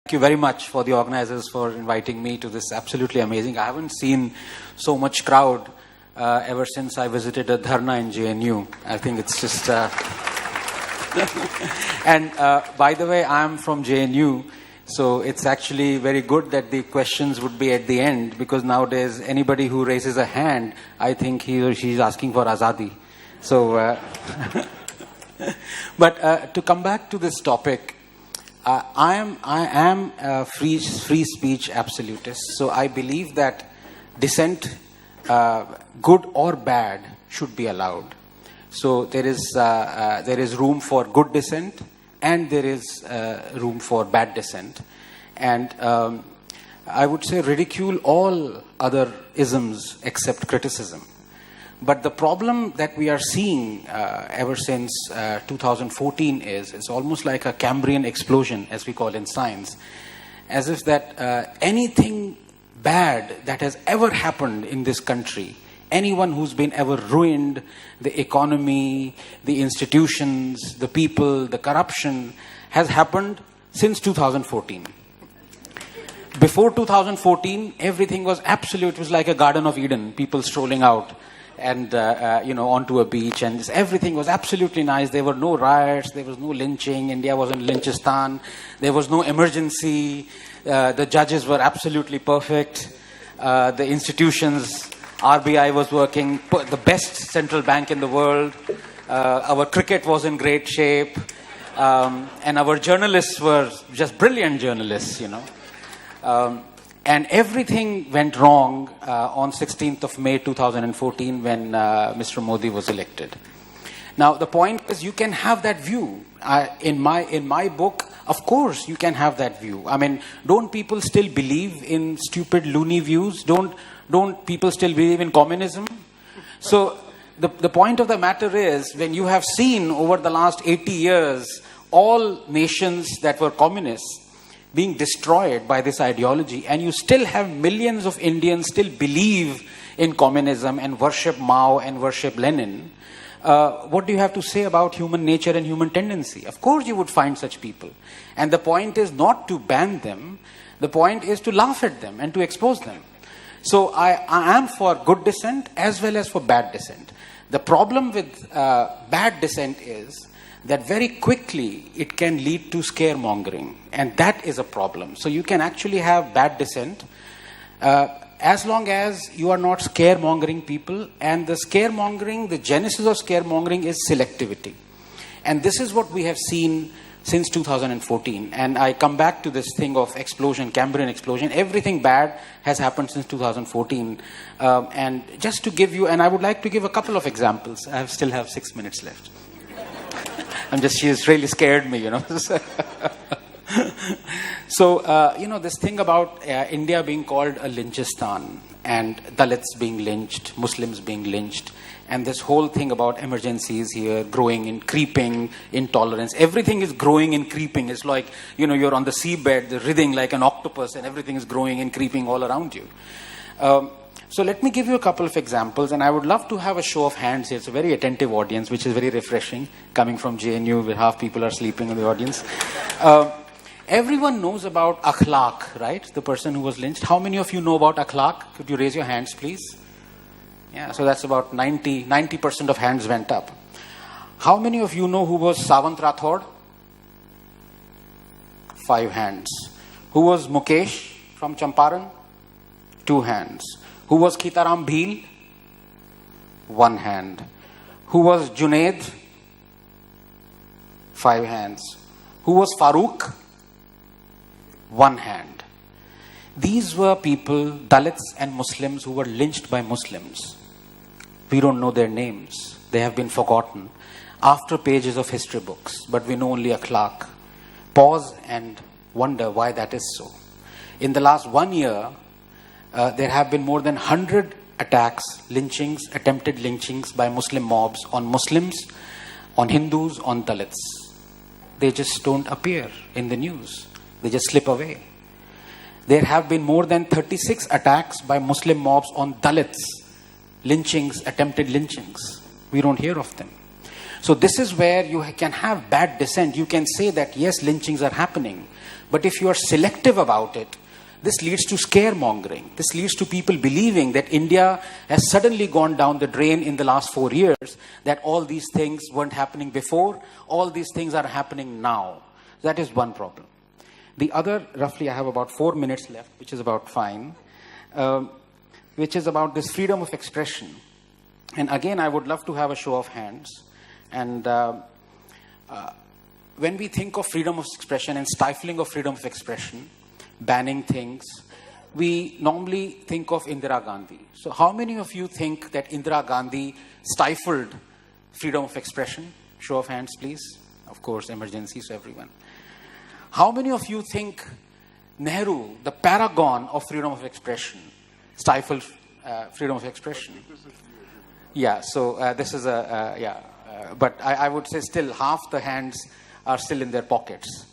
Thank you very much for the organizers for inviting me to this absolutely amazing. I haven't seen so much crowd ever since I visited a dharna in JNU. I think it's just... And by the way, I'm from JNU, so it's actually very good that the questions would be at the end, because nowadays anybody who raises a hand, I think he or she is asking for azadi. So, but to come back to this topic, I am a free speech absolutist. So I believe that dissent, good or bad, should be allowed. So there is room for good dissent, and there is room for bad dissent. And I would say ridicule all other isms except criticism. But the problem that we are seeing ever since 2014 is it's almost like a Cambrian explosion, as we call in science, as if that anything bad that has ever happened in this country, anyone who's been ever ruined, the economy, the institutions, the people, the corruption, has happened since 2014. Before 2014, everything was absolute. It was like a Garden of Eden, people strolling out and onto a beach, and everything was absolutely nice. There were no riots, there was no lynching, India wasn't Lynchistan, there was no emergency, the judges were absolutely perfect, the institutions, RBI was working, the best central bank in the world, our cricket was in great shape, and our journalists were just brilliant journalists, and everything went wrong on 16th of May 2014 when Mr. Modi was elected. Now, the point is, you can have that view. In my book, of course, you can have that view. I mean, don't people still believe in stupid, loony views? Don't people still believe in communism? So, the point of the matter is, when you have seen over the last 80 years, all nations that were communists being destroyed by this ideology, and you still have millions of Indians still believe in communism and worship Mao and worship Lenin, what do you have to say about human nature and human tendency? Of course you would find such people. And the point is not to ban them, the point is to laugh at them and to expose them. So I am for good dissent as well as for bad dissent. The problem with bad dissent is that very quickly it can lead to scaremongering, and that is a problem. So you can actually have bad dissent as long as you are not scaremongering people, and the genesis of scaremongering is selectivity. And this is what we have seen since 2014. And I come back to this thing of explosion, Cambrian explosion. Everything bad has happened since 2014. And just to give you, and I would like to give a couple of examples. I still have 6 minutes left. She's really scared me, So, this thing about India being called a Lynchistan, and Dalits being lynched, Muslims being lynched, and this whole thing about emergencies here, growing and creeping, intolerance, everything is growing and creeping. It's like, you're on the seabed, writhing like an octopus, and everything is growing and creeping all around you. So let me give you a couple of examples, and I would love to have a show of hands here. It's a very attentive audience, which is very refreshing, coming from JNU, where half people are sleeping in the audience. Everyone knows about Akhlaq, right? The person who was lynched. How many of you know about Akhlaq? Could you raise your hands, please? Yeah, so that's about 90% of hands went up. How many of you know who was Savant Rathod? 5 hands. Who was Mukesh from Champaran? 2 hands. Who was Khitaram Bhil? 1 hand. Who was Junaid? 5 hands. Who was Farooq? 1 hand. These were people, Dalits and Muslims, who were lynched by Muslims. We don't know their names. They have been forgotten after pages of history books, but we know only Akhlaq. Pause and wonder why that is so. In the last 1 year, there have been more than 100 attacks, lynchings, attempted lynchings by Muslim mobs on Muslims, on Hindus, on Dalits. They just don't appear in the news. They just slip away. There have been more than 36 attacks by Muslim mobs on Dalits, lynchings, attempted lynchings. We don't hear of them. So this is where you can have bad dissent. You can say that, yes, lynchings are happening. But if you are selective about it, this leads to scaremongering. This leads to people believing that India has suddenly gone down the drain in the last 4 years, that all these things weren't happening before, all these things are happening now. That is one problem. The other, roughly I have about 4 minutes left, which is about fine, which is about this freedom of expression. And again, I would love to have a show of hands. And when we think of freedom of expression and stifling of freedom of expression, banning things, we normally think of Indira Gandhi. So how many of you think that Indira Gandhi stifled freedom of expression? Show of hands, please. Of course, emergency, so everyone. How many of you think Nehru, the paragon of freedom of expression, stifled freedom of expression? Yeah, so this is but I would say still half the hands are still in their pockets.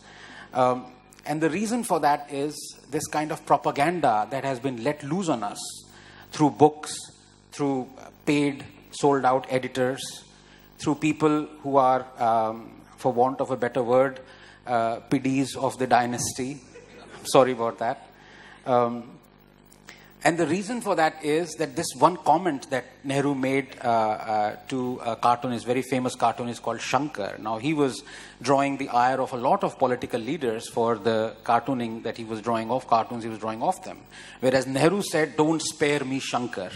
And the reason for that is this kind of propaganda that has been let loose on us through books, through paid, sold out editors, through people who are, for want of a better word, PDs of the dynasty. Sorry about that. And the reason for that is that this one comment that Nehru made to a cartoonist, very famous cartoonist called Shankar. Now, he was drawing the ire of a lot of political leaders for the cartooning that he was drawing of, cartoons he was drawing of them. Whereas Nehru said, "Don't spare me, Shankar."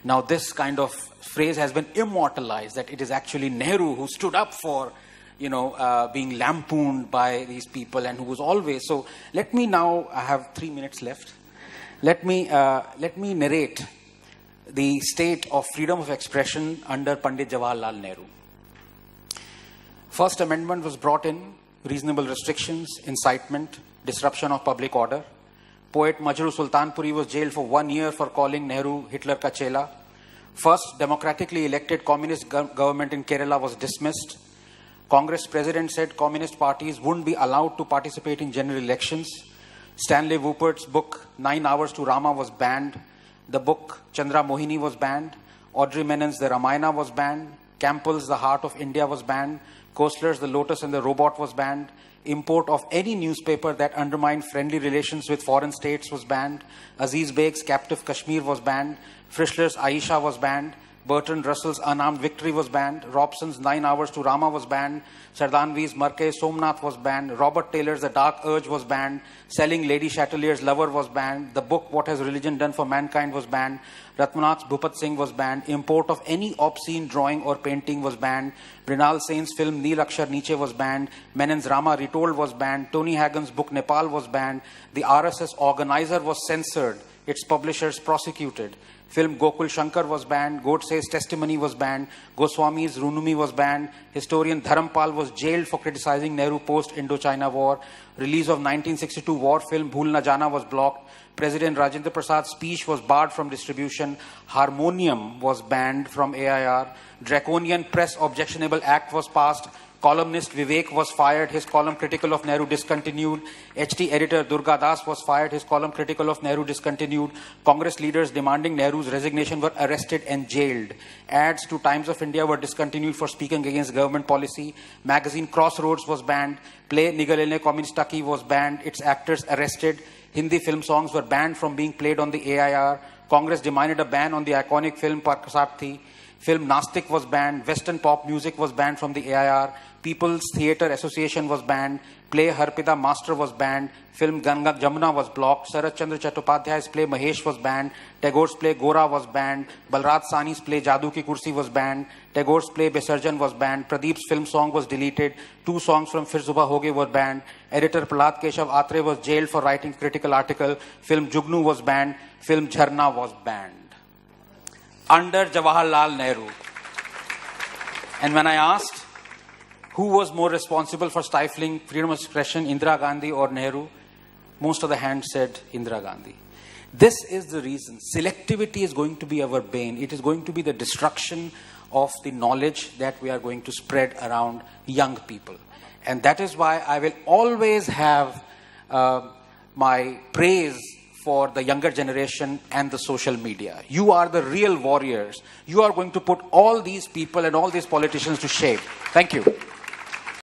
Now, this kind of phrase has been immortalized, that it is actually Nehru who stood up for, being lampooned by these people and who was always... So, let me now, I have 3 minutes left. Let me narrate the state of freedom of expression under Pandit Jawaharlal Nehru. First Amendment was brought in, reasonable restrictions, incitement, disruption of public order. Poet Majru Sultanpuri was jailed for 1 year for calling Nehru Hitler ka chela. First democratically elected communist government in Kerala was dismissed. Congress president said communist parties wouldn't be allowed to participate in general elections. Stanley Woopert's book 9 Hours to Rama was banned. The book Chandra Mohini was banned. Audrey Menon's The Ramayana was banned. Campbell's The Heart of India was banned. Koestler's The Lotus and the Robot was banned. Import of any newspaper that undermined friendly relations with foreign states was banned. Aziz Beg's Captive Kashmir was banned. Frischler's Aisha was banned. Bertrand Russell's Unarmed Victory was banned. Robson's 9 Hours to Rama was banned. Sardanvi's Marke Somnath was banned. Robert Taylor's The Dark Urge was banned. Selling Lady Chatelier's Lover was banned. The book What Has Religion Done for Mankind was banned. Ratmanath's Bhupat Singh was banned. Import of any obscene drawing or painting was banned. Mrinal Sen's film Neel Akshar Niche was banned. Menon's Rama Retold was banned. Tony Hagen's book Nepal was banned. The RSS organizer was censored. Its publishers prosecuted. Film Gokul Shankar was banned. Godse's Testimony was banned. Goswami's Runumi was banned. Historian Dharampal was jailed for criticizing Nehru post-Indochina war. Release of 1962 war film Bhool Na Jana was blocked. President Rajendra Prasad's speech was barred from distribution. Harmonium was banned from AIR. Draconian Press Objectionable Act was passed. Columnist Vivek was fired. His column critical of Nehru discontinued. HT editor Durga Das was fired. His column critical of Nehru discontinued. Congress leaders demanding Nehru's resignation were arrested and jailed. Ads to Times of India were discontinued for speaking against government policy. Magazine Crossroads was banned. Play Nigalene Communistaki was banned. Its actors arrested. Hindi film songs were banned from being played on the AIR. Congress demanded a ban on the iconic film Parkasarthi. Film Nastik was banned. Western pop music was banned from the AIR. People's Theatre Association was banned. Play Harpida Master was banned. Film Ganga Jamuna was blocked. Sarat Chandra Chattopadhyay's play Mahesh was banned. Tagore's play Gora was banned. Balraj Sani's play Jadoo Ki Kursi was banned. Tagore's play Besarjan was banned. Pradeep's film song was deleted. 2 songs from Fir Subah Hoge were banned. Editor Prahlad Keshav Atre was jailed for writing critical article. Film Jugnu was banned. Film Jharna was banned. Under Jawaharlal Nehru. And when I asked who was more responsible for stifling freedom of expression, Indira Gandhi or Nehru, most of the hands said Indira Gandhi. This is the reason. Selectivity is going to be our bane. It is going to be the destruction of the knowledge that we are going to spread around young people. And that is why I will always have my praise for the younger generation and the social media. You are the real warriors. You are going to put all these people and all these politicians to shame. Thank you.